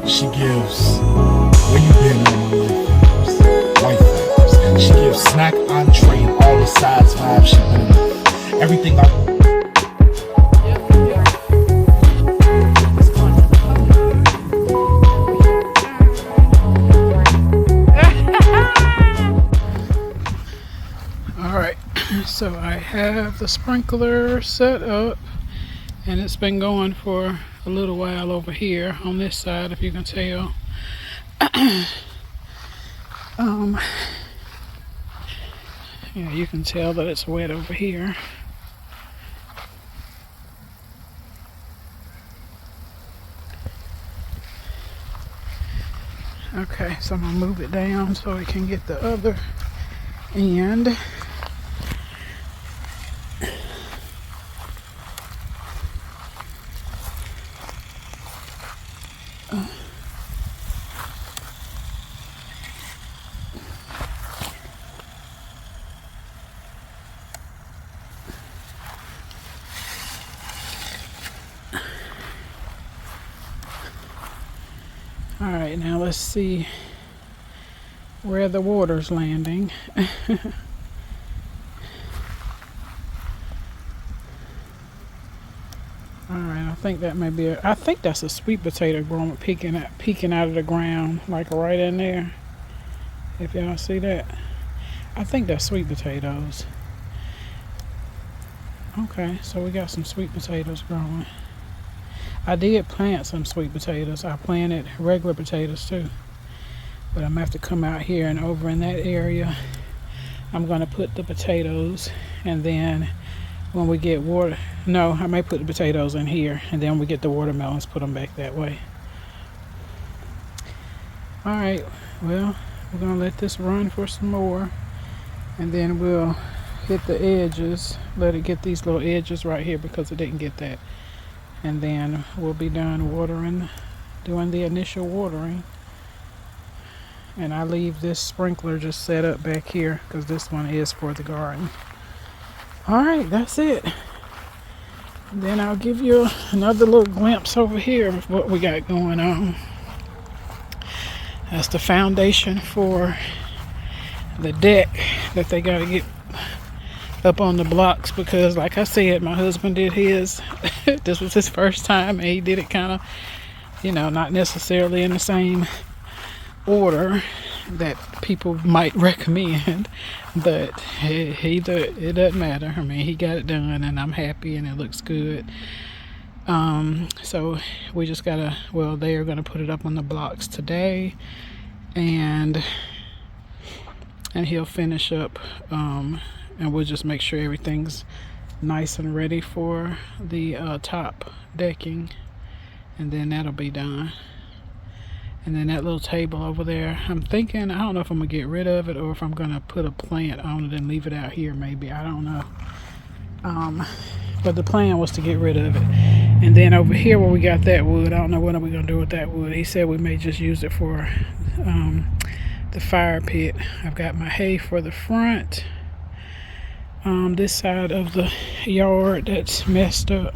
She gives where you been all my life vibes. She gives snack, entree, and all the sides vibes. She been everything I. Alright, so I have the sprinkler set up, and it's been going for a little while over here on this side, if you can tell. Yeah, you can tell that it's wet over here. Okay, so I'm gonna move it down so we can get the other end. Alright, now let's see where the water's landing. Alright, I think that may be I think that's a sweet potato growing, peeking out of the ground, like right in there. If y'all see that. I think that's sweet potatoes. Okay, so we got some sweet potatoes growing. I did plant some sweet potatoes. I planted regular potatoes too. But I'm going to have to come out here, and over in that area, I'm going to put the potatoes, and then when we get water, no, I may put the potatoes in here, and then we get the watermelons, put them back that way. Alright, well, we're going to let this run for some more, and then we'll hit the edges, let it get these little edges right here because it didn't get that. And then we'll be done watering, doing the initial watering. And I leave this sprinkler just set up back here because this one is for the garden. Alright, that's it. And then I'll give you another little glimpse over here of what we got going on. That's the foundation for the deck that they got to get up on the blocks, because like I said, my husband did his. This was his first time, and he did it kind of, not necessarily in the same order that people might recommend, but it doesn't matter. I mean, he got it done, and I'm happy, and it looks good. So we just gotta, they are gonna put it up on the blocks today, and he'll finish up, and we'll just make sure everything's nice and ready for the top decking, and then that'll be done. And then that little table over there, I'm thinking, I don't know if I'm gonna get rid of it or if I'm gonna put a plant on it and leave it out here, maybe, I don't know. But the plan was to get rid of it. And then over here where we got that wood, I don't know what are we gonna do with that wood. He said we may just use it for the fire pit. I've got my hay for the front. This side of the yard that's messed up,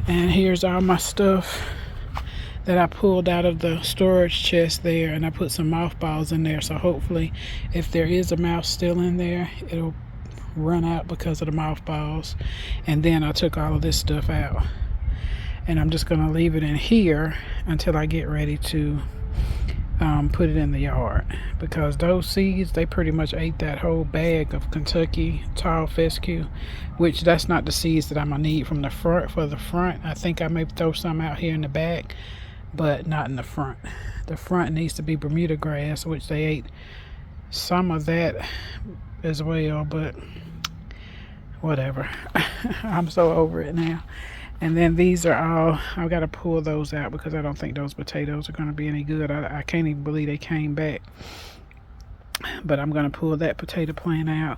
and here's all my stuff that I pulled out of the storage chest there, and I put some mothballs in there, so hopefully if there is a mouse still in there, it'll run out because of the mothballs. And then I took all of this stuff out, and I'm just gonna leave it in here until I get ready to put it in the yard, because those seeds, they pretty much ate that whole bag of Kentucky tall fescue, which that's not the seeds that I'm gonna need from the front. For the front, I think I may throw some out here in the back, but not in the front. The front needs to be Bermuda grass, which they ate some of that as well, but whatever. I'm so over it now. And then these are all, I've got to pull those out because I don't think those potatoes are going to be any good. I can't even believe they came back. But I'm going to pull that potato plant out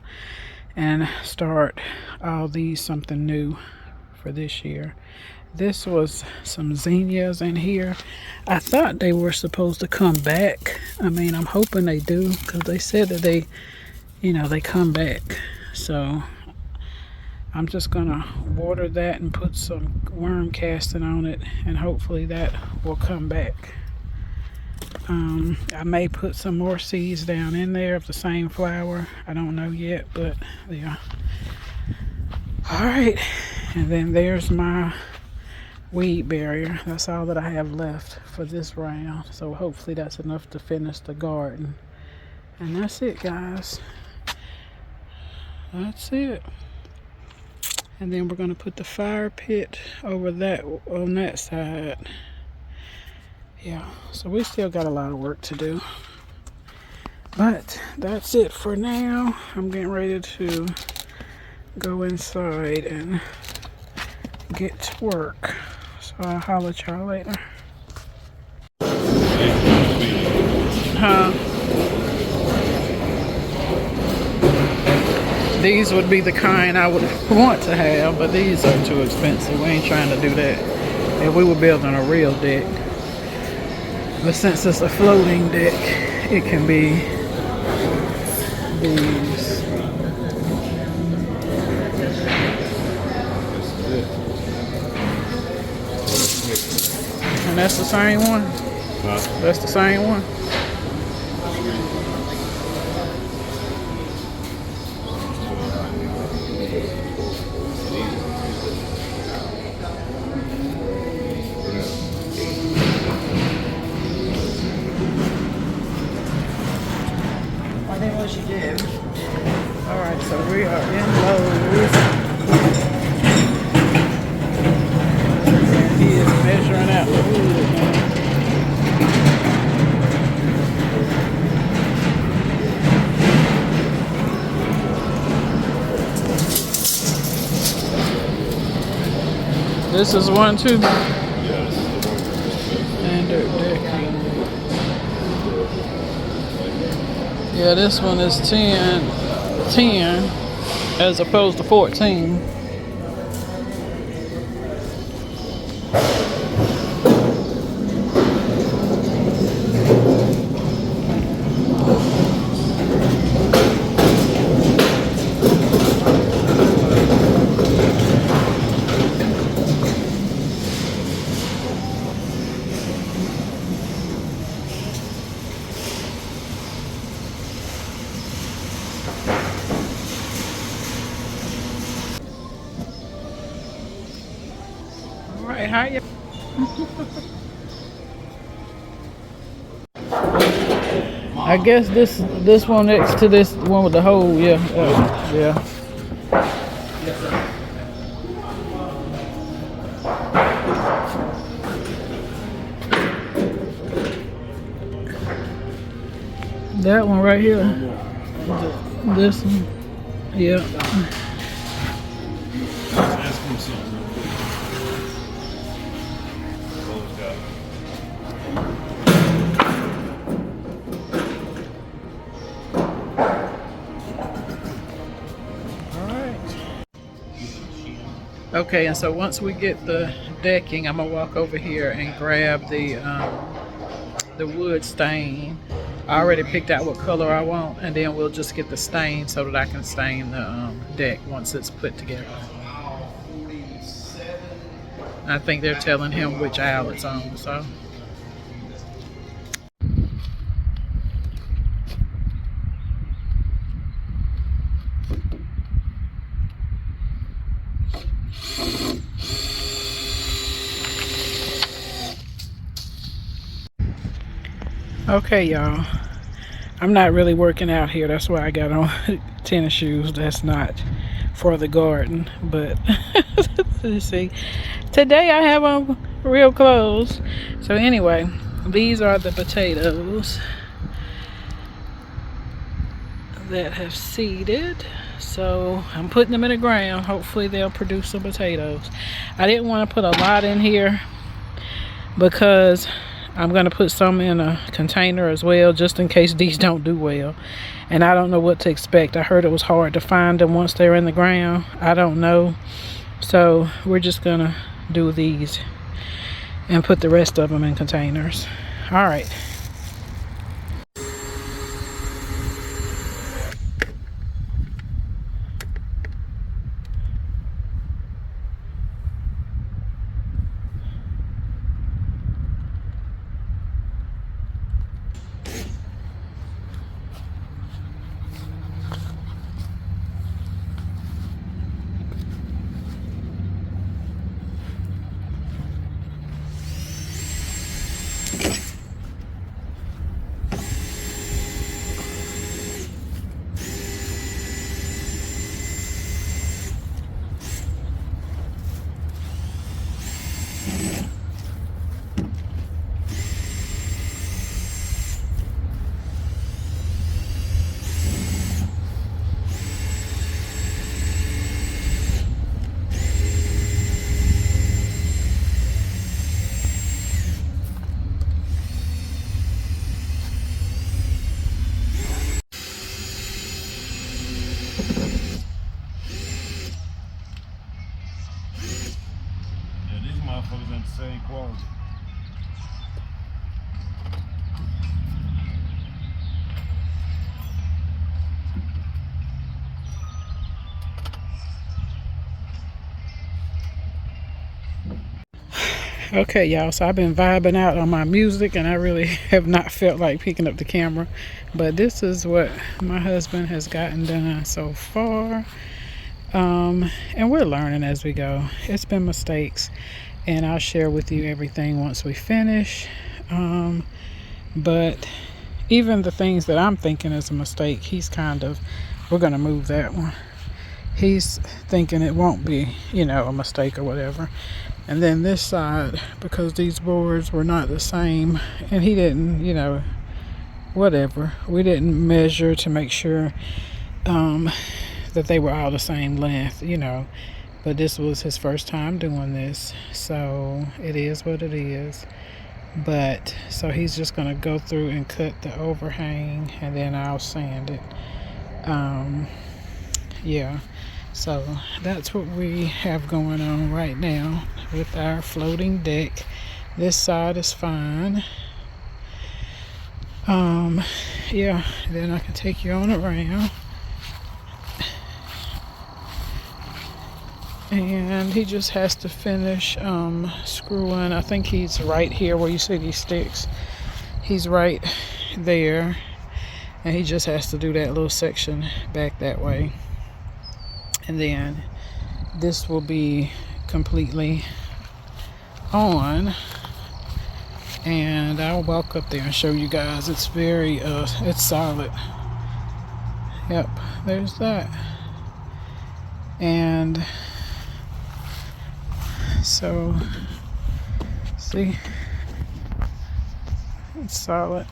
and start all these something new for this year. This was some zinnias in here. I thought they were supposed to come back. I mean, I'm hoping they do, because they said that they come back. So I'm just gonna water that and put some worm casting on it, and hopefully that will come back. I may put some more seeds down in there of the same flower. I don't know yet, but yeah. All right, and then there's my weed barrier. That's all that I have left for this round. So hopefully that's enough to finish the garden. And that's it, guys. That's it. And then we're gonna put the fire pit over that on that side. Yeah, so we still got a lot of work to do. But that's it for now. I'm getting ready to go inside and get to work. So I'll holler at y'all later. Huh? These would be the kind I would want to have, but these are too expensive. We ain't trying to do that. If we were building a real deck. But since it's a floating deck, it can be these. And that's the same one? Huh? That's the same one? I think what she did. Alright, so we are in Lowe's. And he is measuring out the wood now. This is one too. Yes. Standard decking. Yeah, this one is 10 as opposed to 14. Alright, how you? I guess this one next to this one with the hole, yeah. Yeah. That one right here. This one. Yeah. Ask him something real quick. Okay, and so once we get the decking, I'm gonna walk over here and grab the wood stain. I already picked out what color I want, and then we'll just get the stain so that I can stain the deck once it's put together. I think they're telling him which aisle it's on, so. Okay, y'all. I'm not really working out here. That's why I got on tennis shoes. That's not for the garden. But you see, today I have on real clothes. So anyway, these are the potatoes that have seeded. So I'm putting them in the ground. Hopefully they'll produce some potatoes. I didn't want to put a lot in here because I'm going to put some in a container as well, just in case these don't do well. And I don't know what to expect. I heard it was hard to find them once they're in the ground. I don't know. So we're just going to do these and put the rest of them in containers. All right. Okay, y'all, so I've been vibing out on my music and I really have not felt like picking up the camera, but this is what my husband has gotten done so far. And we're learning as we go. It's been mistakes, and I'll share with you everything once we finish. But even the things that I'm thinking is a mistake, we're gonna move that one. He's thinking it won't be, a mistake or whatever. And then this side, because these boards were not the same, and he didn't, whatever. We didn't measure to make sure that they were all the same length, but this was his first time doing this, so it is what it is. But so he's just gonna go through and cut the overhang, and then I'll sand it. Yeah, so that's what we have going on right now with our floating deck. This side is fine. Yeah, then I can take you on around. And he just has to finish screwing. I think he's right here where you see these sticks. He's right there, and he just has to do that little section back that way, and then this will be completely on, and I'll walk up there and show you guys. It's very it's solid. Yep, there's that. And so, see, it's solid.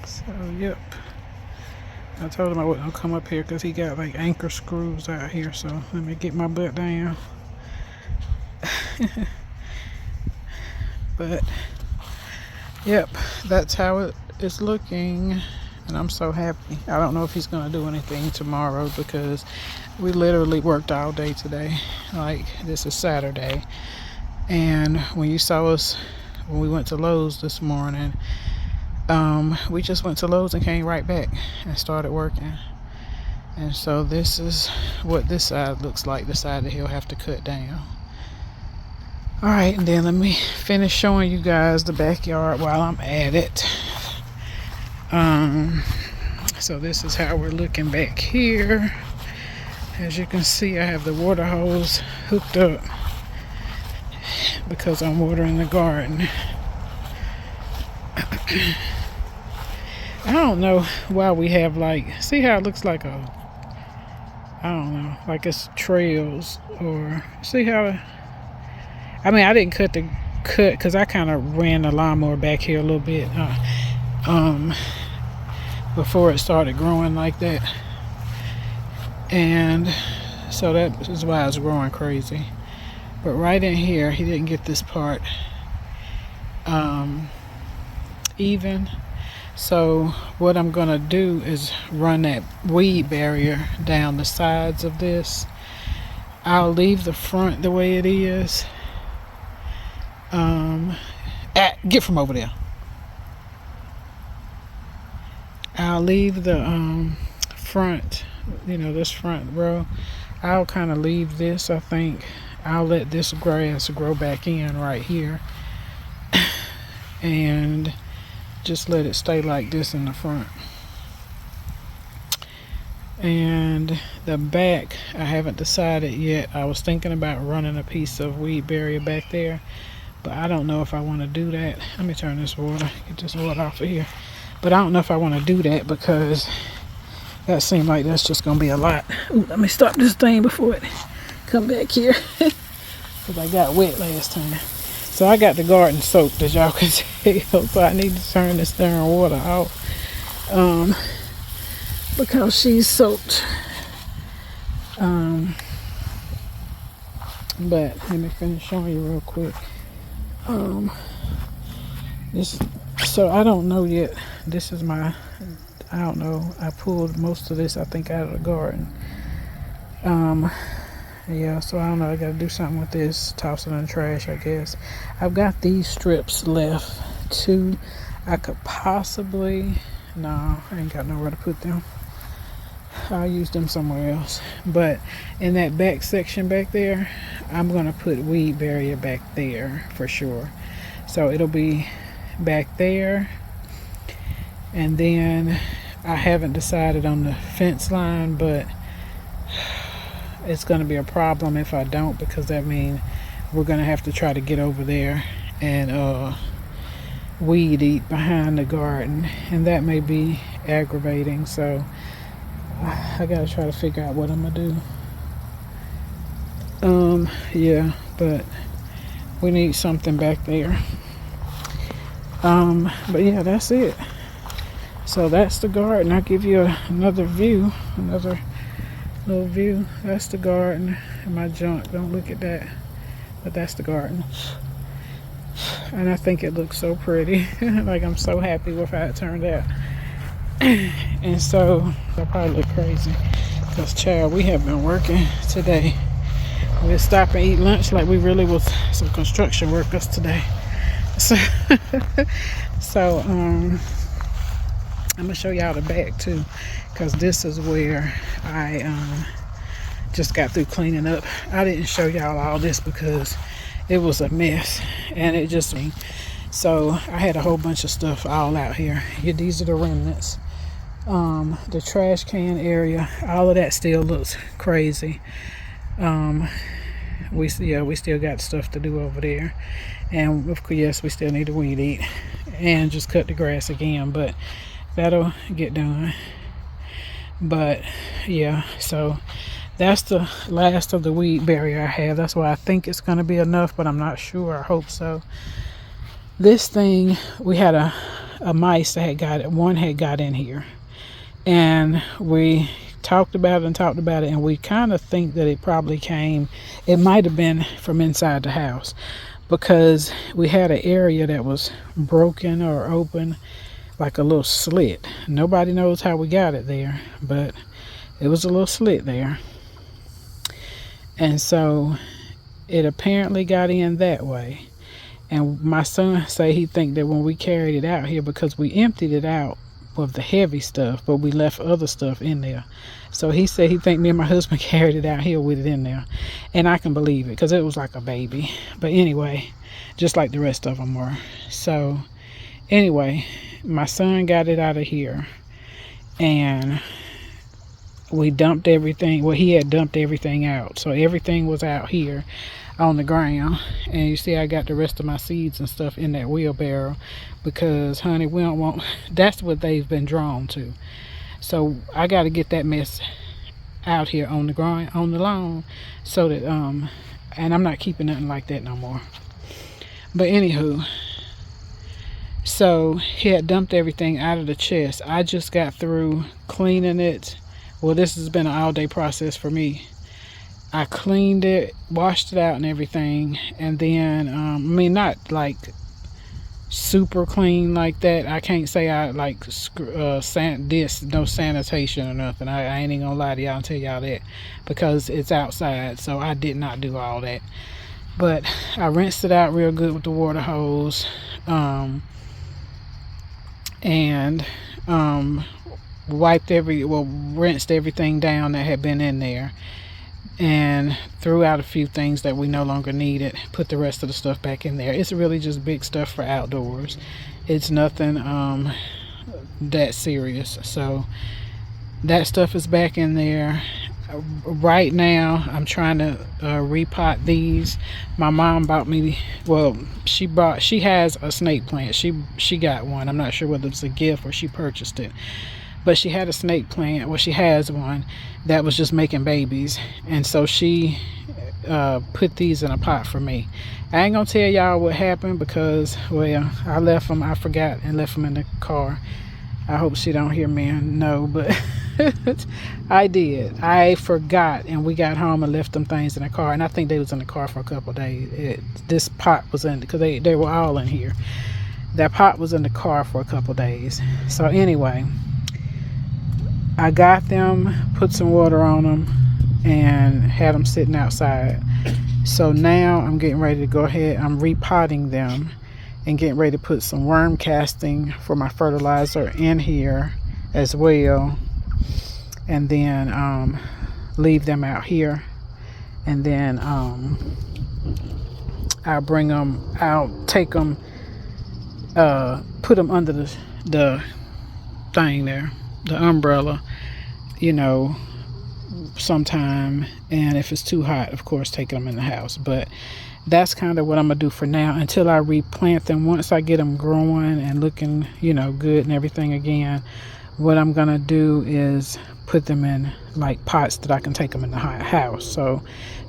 So, yep. I told him I wouldn't come up here because he got like anchor screws out here. So, let me get my butt down. But, yep, that's how it is looking. And I'm so happy. I don't know if he's going to do anything tomorrow because we literally worked all day today. Like, this is Saturday. And when you saw us, when we went to Lowe's this morning, we just went to Lowe's and came right back and started working. And so this is what this side looks like, the side that he'll have to cut down. All right, and then let me finish showing you guys the backyard while I'm at it. So this is how we're looking back here. As you can see, I have the water hose hooked up because I'm watering the garden. I don't know why we have see how it looks like I don't know, like it's trails, or see how, I didn't cut because I kind of ran the lawnmower back here a little bit. Before it started growing like that, and so that is why it's growing crazy. But right in here, he didn't get this part even. So what I'm gonna do is run that weed barrier down the sides of this. I'll leave the front the way it is. Get from over there. I'll leave the front, this front row. I'll kind of leave this, I think. I'll let this grass grow back in right here. And just let it stay like this in the front. And the back, I haven't decided yet. I was thinking about running a piece of weed barrier back there, but I don't know if I want to do that. Let me turn this water, get this water off of here. But I don't know if I want to do that because that seemed like that's just going to be a lot. Ooh, let me stop this thing before it come back here. Because I got wet last time. So I got the garden soaked, as y'all can tell. So I need to turn this darn water off. Because she's soaked. But let me finish showing you real quick. So I don't know yet. This is I don't know. I pulled most of this, I think, out of the garden. Yeah, so I don't know. I gotta do something with this. Toss it in the trash, I guess. I've got these strips left too. I could possibly, no, I ain't got nowhere to put them. I'll use them somewhere else. But in that back section back there, I'm gonna put weed barrier back there for sure. So it'll be back there, and then I haven't decided on the fence line, but it's gonna be a problem if I don't, because that means we're gonna have to try to get over there and weed eat behind the garden, and that may be aggravating. So I gotta try to figure out what I'm gonna do. Yeah, but we need something back there. But yeah, that's it. So that's the garden. I'll give you another view, another little view. That's the garden and my junk. Don't look at that. But that's the garden. And I think it looks so pretty. Like, I'm so happy with how it turned out. And so I probably look crazy because, child, we have been working today. We'll stop and eat lunch like we really was some construction workers today. So I'm gonna show y'all the back too, because this is where I just got through cleaning up. I didn't show y'all all this because it was a mess, and it just, so I had a whole bunch of stuff all out here. These are the remnants. The trash can area, all of that still looks crazy. We still got stuff to do over there, and of course, yes, we still need to weed eat and just cut the grass again, but that'll get done. But yeah, so that's the last of the weed barrier I have. That's why I think it's going to be enough, but I'm not sure. I hope so. This thing, we had a mice that had got in here, and we talked about it, and we kind of think that it might have been from inside the house, because we had an area that was broken or open, like a little slit. Nobody knows how we got it there, but it was a little slit there. And so it apparently got in that way. And my son say he think that when we carried it out here, because we emptied it out of the heavy stuff, but we left other stuff in there. So he said he think me and my husband carried it out here with it in there. And I can believe it, because it was like a baby. But anyway, just like the rest of them were. So anyway, my son got it out of here, and we dumped everything. Well, he had dumped everything out, so everything was out here on the ground. And you see I got the rest of my seeds and stuff in that wheelbarrow, because honey, we don't want, that's what they've been drawn to. So I got to get that mess out here on the ground, on the lawn, so that and I'm not keeping nothing like that no more. But anywho, so he had dumped everything out of the chest. I just got through cleaning it. Well, this has been an all-day process for me. I cleaned it, washed it out and everything, and then I mean, not like super clean like that. I can't say I like no sanitation or nothing. I ain't even gonna lie to y'all and tell y'all that, because it's outside, so I did not do all that. But I rinsed it out real good with the water hose, and rinsed everything down that had been in there, and threw out a few things that we no longer needed, put the rest of the stuff back in there. It's really just big stuff for outdoors. It's nothing that serious. So that stuff is back in there. Right now I'm trying to repot these. My mom bought me, well, she has a snake plant. She got one. I'm not sure whether it's a gift or she purchased it, but she had a snake plant. Well, she has one that was just making babies, and so she put these in a pot for me. I ain't gonna tell y'all what happened, because, well, I left them, I forgot and left them in the car. I hope she don't hear me and know, but I did. I forgot, and we got home and left them things in the car, and I think they was in the car for a couple of days. This pot was in, because they were all in here. That pot was in the car for a couple of days. So anyway, I got them, put some water on them, and had them sitting outside. So now I'm getting ready to go ahead. I'm repotting them and getting ready to put some worm casting for my fertilizer in here as well. and then leave them out here, and then I'll take them, put them under the thing there, the umbrella, sometime. And if it's too hot, of course, taking them in the house. But that's kind of what I'm gonna do for now until I replant them. Once I get them growing and looking, good and everything again, what I'm gonna do is put them in like pots that I can take them in the house. So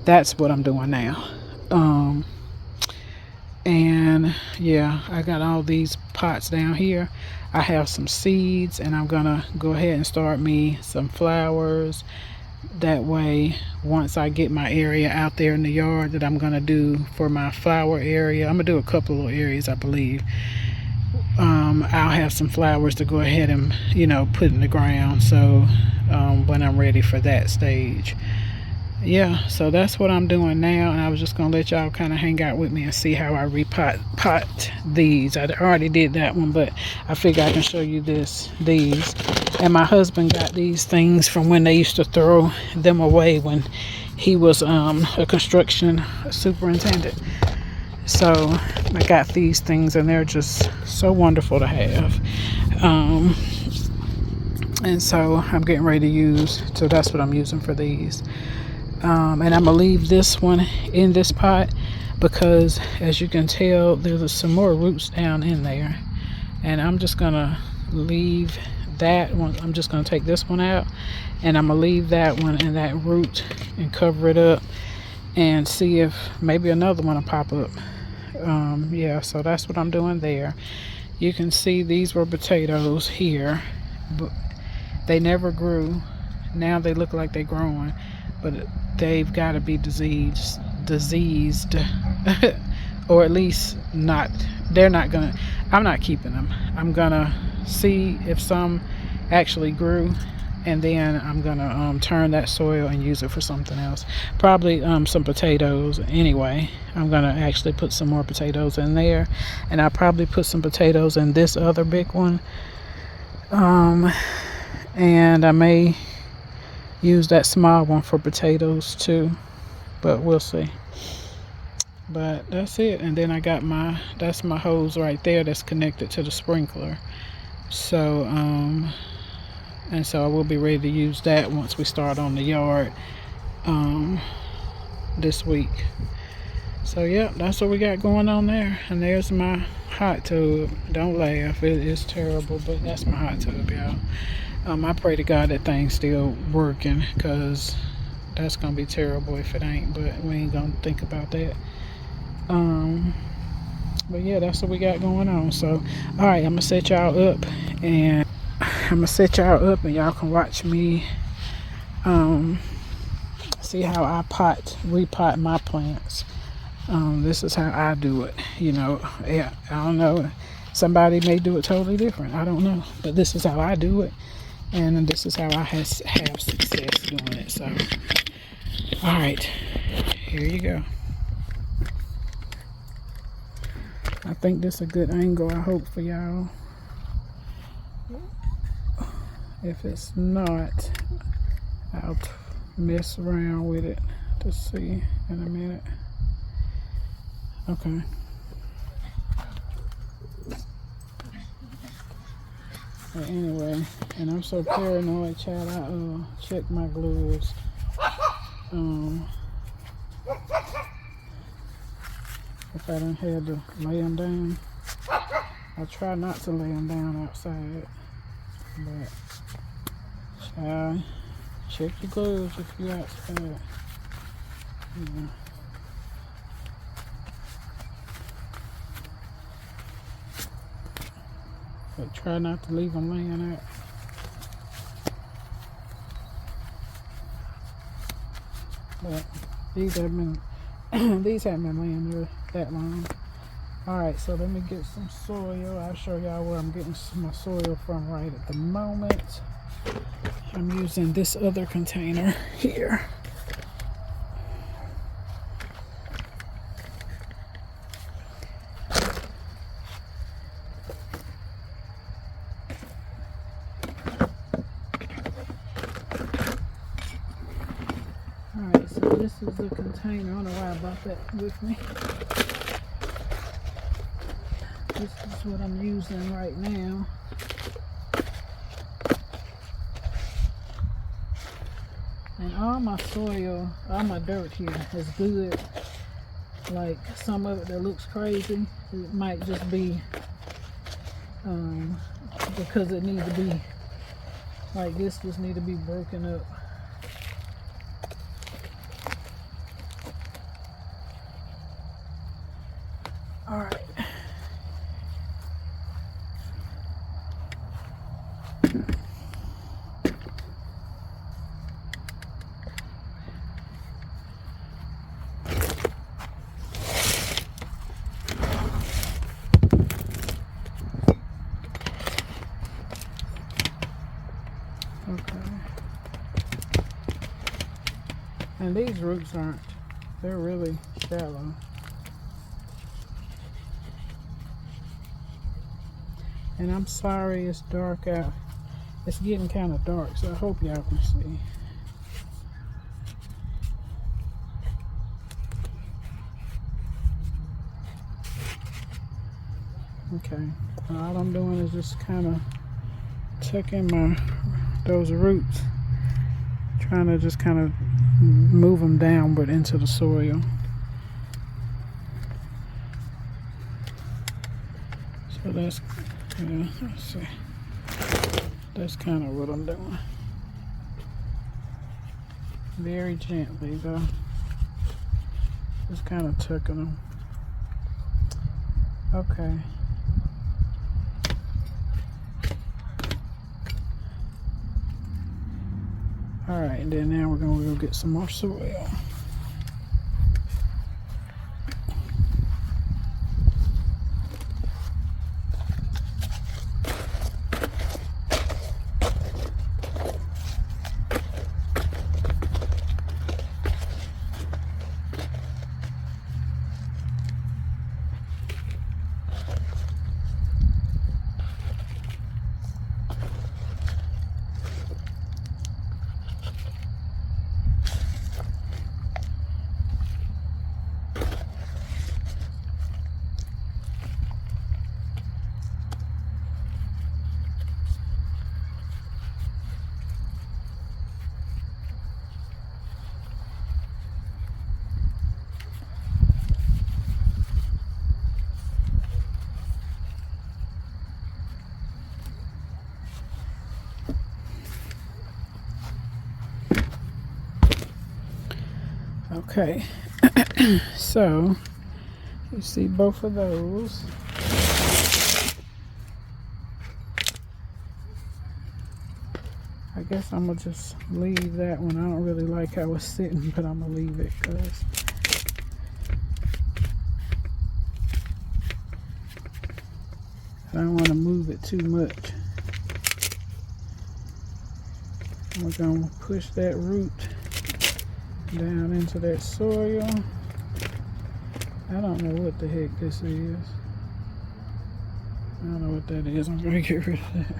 that's what I'm doing now. And yeah, I got all these pots down here. I have some seeds, and I'm gonna go ahead and start me some flowers. That way, once I get my area out there in the yard that I'm gonna do for my flower area, I'm gonna do a couple of little areas, I believe. I'll have some flowers to go ahead and put in the ground. So when I'm ready for that stage, yeah. So that's what I'm doing now, and I was just gonna let y'all kind of hang out with me and see how I pot these. I already did that one, but I figure I can show you these. And my husband got these things from when they used to throw them away when he was a construction superintendent. So I got these things, and they're just so wonderful to have. And so I'm getting ready to use, so that's what I'm using for these. And I'm gonna leave this one in this pot because, as you can tell, there's some more roots down in there, and I'm just gonna leave that one. I'm just gonna take this one out, and I'm gonna leave that one and that root and cover it up and see if maybe another one will pop up. Yeah, so that's what I'm doing there. You can see these were potatoes here, but they never grew. Now they look like they're growing, but they've got to be diseased or at least not. They're not gonna, I'm not keeping them. I'm gonna see if some actually grew, and then I'm gonna turn that soil and use it for something else. Probably some potatoes. Anyway, I'm gonna actually put some more potatoes in there, and I'll probably put some potatoes in this other big one, and I may use that small one for potatoes too, but we'll see. But that's it. And then I got that's my hose right there that's connected to the sprinkler. So and so I will be ready to use that once we start on the yard this week. So yeah, that's what we got going on there. And there's my hot tub. Don't laugh, it is terrible, but that's my hot tub, y'all. I pray to God that thing's still working, because that's gonna be terrible if it ain't, but we ain't gonna think about that. But yeah, that's what we got going on. So all right, I'm gonna set y'all up, and y'all can watch me see how I repot my plants. This is how I do it. Yeah, I don't know, somebody may do it totally different, I don't know, but this is how I do it, and this is how I have success doing it. So all right, here you go. I think this is a good angle, I hope, for y'all. If it's not, I'll mess around with it to see in a minute. Okay. But anyway, and I'm so paranoid, child, I check my gloves. If I don't have to lay them down, I try not to lay them down outside. But child, check your gloves if you're outside. Yeah. But try not to leave them laying out. But these haven't been laying there that long. Alright, so let me get some soil. I'll show y'all where I'm getting my soil from right at the moment. I'm using this other container here. This is the container. I don't know why I brought that with me. This is what I'm using right now. And all my soil, all my dirt here is good. Like some of it that looks crazy, it might just be because it needs to be, like this just need to be broken up. All right. Okay. And these roots aren't, they're really shallow. And I'm sorry it's dark out. It's getting kind of dark, so I hope y'all can see. Okay, all I'm doing is just kind of tucking those roots, trying to just kind of move them downward into the soil. So that's, yeah, let's see. That's kind of what I'm doing. Very gently though. Just kind of tucking them. Okay. All right, and then now we're gonna go get some more soil. Okay, so you see both of those. I guess I'm gonna just leave that one. I don't really like how it's sitting, but I'm gonna leave it because I don't want to move it too much. We're gonna push that root down into that soil. I don't know what the heck this is. I don't know what that is. I'm gonna get rid of that.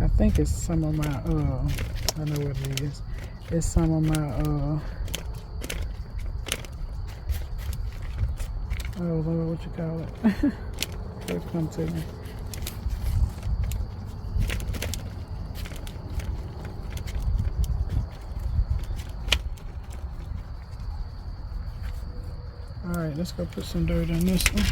I think it's some of my I know what it is. It's some of my oh Lord, what you call it? It'll come to me. Alright, let's go put some dirt on this one.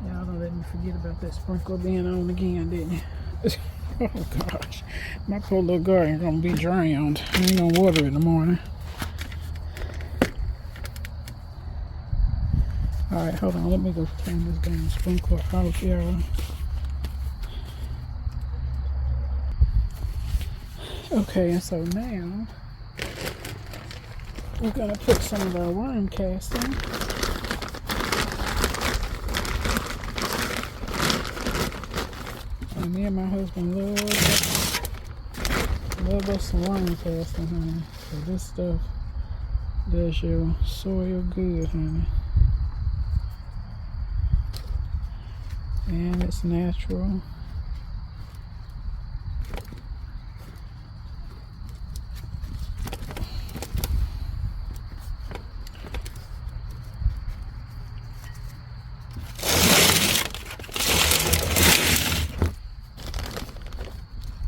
Y'all don't let me forget about that sprinkler being on again, didn't you? Oh gosh, my poor little garden gonna be drowned. I ain't gonna water it in the morning. Alright, hold on, let me go turn this damn sprinkler off, y'all. Okay, and so now We're gonna put some of our worm casting. And me and my husband love us some worm casting, honey. So this stuff does your soil good, honey. And it's natural.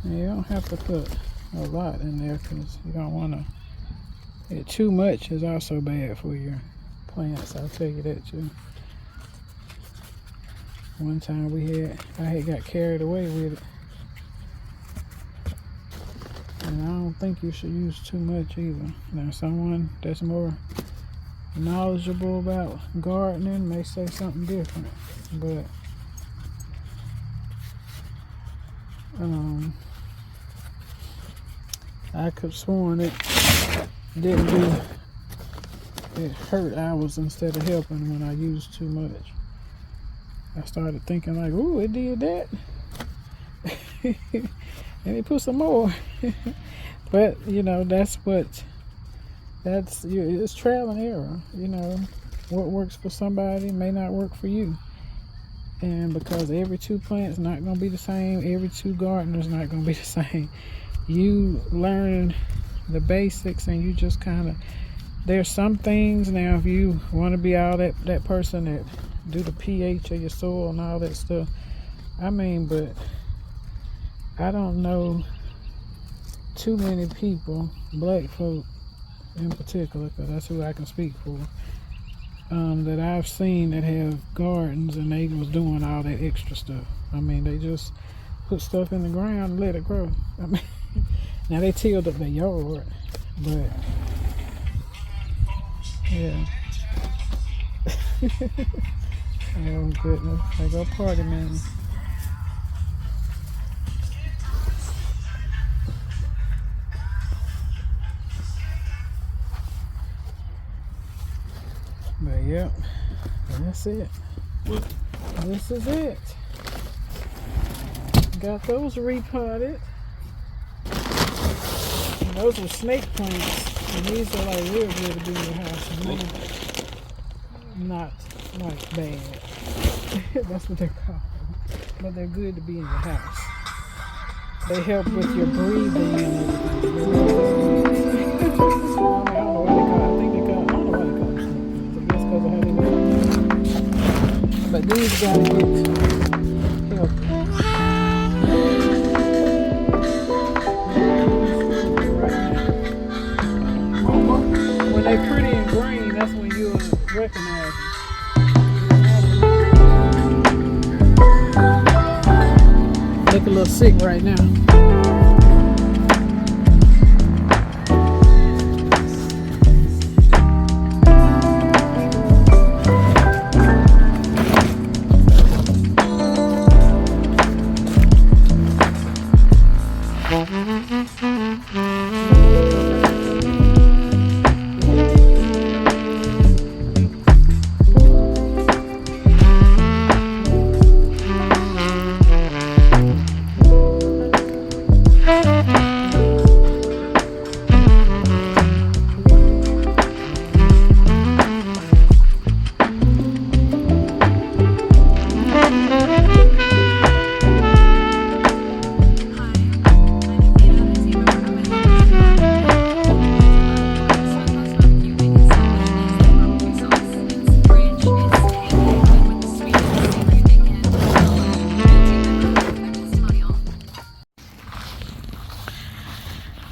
You don't have to put a lot in there because you don't want to. Too much is also bad for your plants. I'll tell you that too. One time I had got carried away with it, and I don't think you should use too much either. Now, someone that's more knowledgeable about gardening may say something different, but I could have sworn it didn't do. It hurt ours instead of helping when I used too much. I started thinking like, ooh, it did that. And it put some more. But, you know, it's trial and error. You know, what works for somebody may not work for you. And because every two plants not going to be the same, every two gardeners not going to be the same. You learn the basics and you just kind of, there's some things now, if you want to be all that person that do the pH of your soil and all that stuff, I mean, but I don't know too many people, black folk in particular, because that's who I can speak for, that I've seen that have gardens and they was doing all that extra stuff. I mean, they just put stuff in the ground and let it grow. I mean, now they tilled up their yard, but yeah. Oh goodness, I go party man. But yep, that's it. What? This is it. Got those repotted. And those are snake plants. And these are like real good to be in your house. And not like bad. That's what they're called. But they're good to be in your house. They help with your breathing and everything. I don't know what they call them snake plants. I guess because of how they look. But these gotta get healthy. When they pretty and green, that's when you'll recognize them. Look a little sick right now.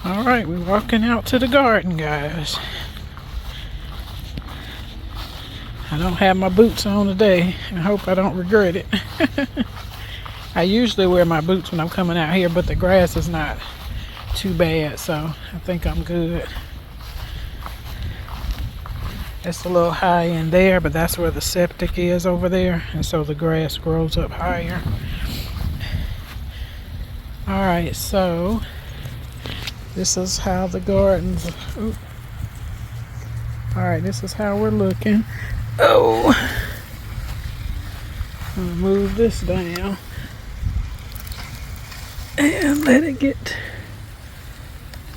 Alright, we're walking out to the garden, guys. I don't have my boots on today. I hope I don't regret it. I usually wear my boots when I'm coming out here, but the grass is not too bad, so I think I'm good. It's a little high in there, but that's where the septic is over there, and so the grass grows up higher. Alright, so this is how the gardens, All right, this is how we're looking. Oh, I'm gonna move this down and let it get.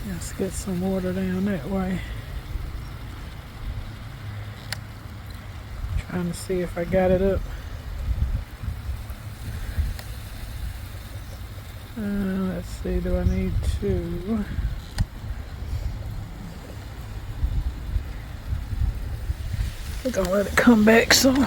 Let's get some water down that way. Trying to see if I got it up. Let's see, do I need to? We're gonna let it come back some.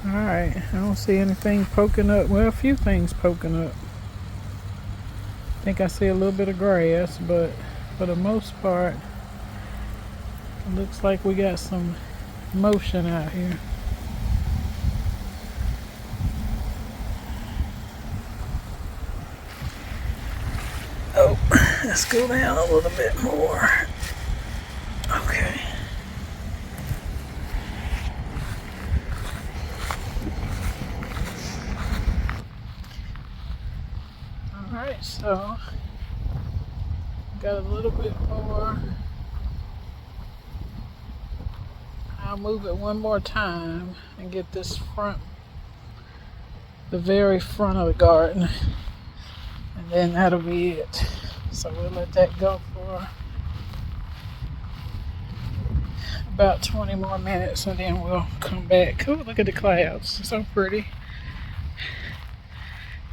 Alright, I don't see anything poking up. Well, a few things poking up. I think I see a little bit of grass, but for the most part, it looks like we got some motion out here. Oh, let's go down a little bit more. Okay. Alright, so got a little bit more. I'll move it one more time and get this front, the very front of the garden, and then that'll be it. So we'll let that go for about 20 more minutes and then we'll come back. Oh, look at the clouds, it's so pretty.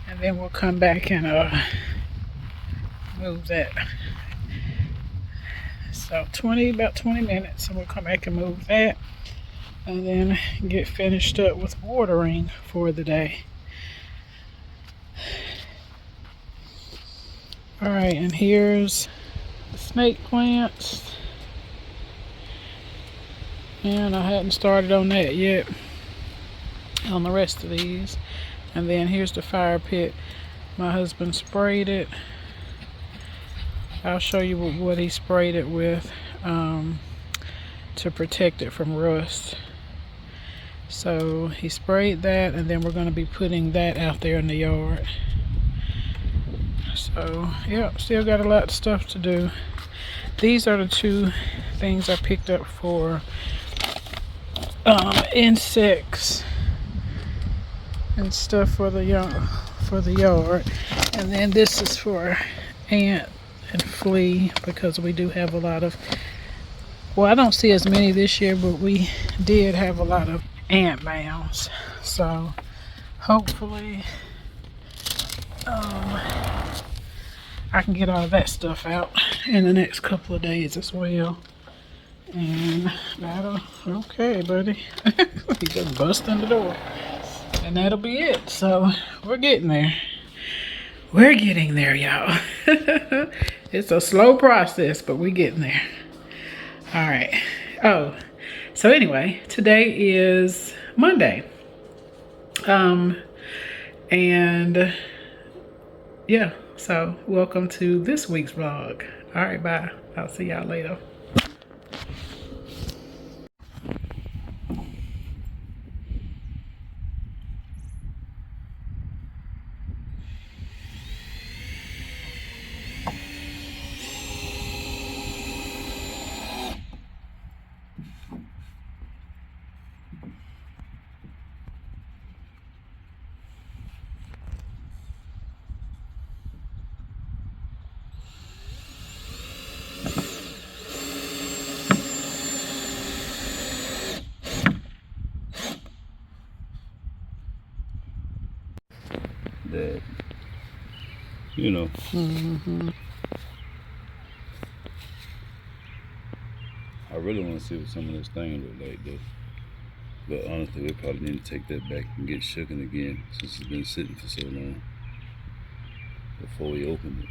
And then we'll come back and move that. So about 20 minutes and we'll come back and move that and then get finished up with watering for the day. Alright, and here's the snake plants. And I hadn't started on that yet, on the rest of these. And then here's the fire pit. My husband sprayed it. I'll show you what he sprayed it with to protect it from rust. So he sprayed that, and then we're going to be putting that out there in the yard. So yeah, still got a lot of stuff to do. These are the two things I picked up for insects and stuff for the yard, and then this is for ant and flea, because we do have a lot of, well, I don't see as many this year, but we did have a lot of ant mounds. So hopefully I can get all that stuff out in the next couple of days as well. And that'll, okay, buddy. He just bust in the door. And that'll be it. So we're getting there. We're getting there, y'all. It's a slow process, but we're getting there. All right. Oh, so anyway, today is Monday. And yeah, so welcome to this week's vlog. All right, bye. I'll see y'all later. That, you know. I really want to see what some of this thing look like, though. But honestly, we probably need to take that back and get shooken again, since it's been sitting for so long before we open it.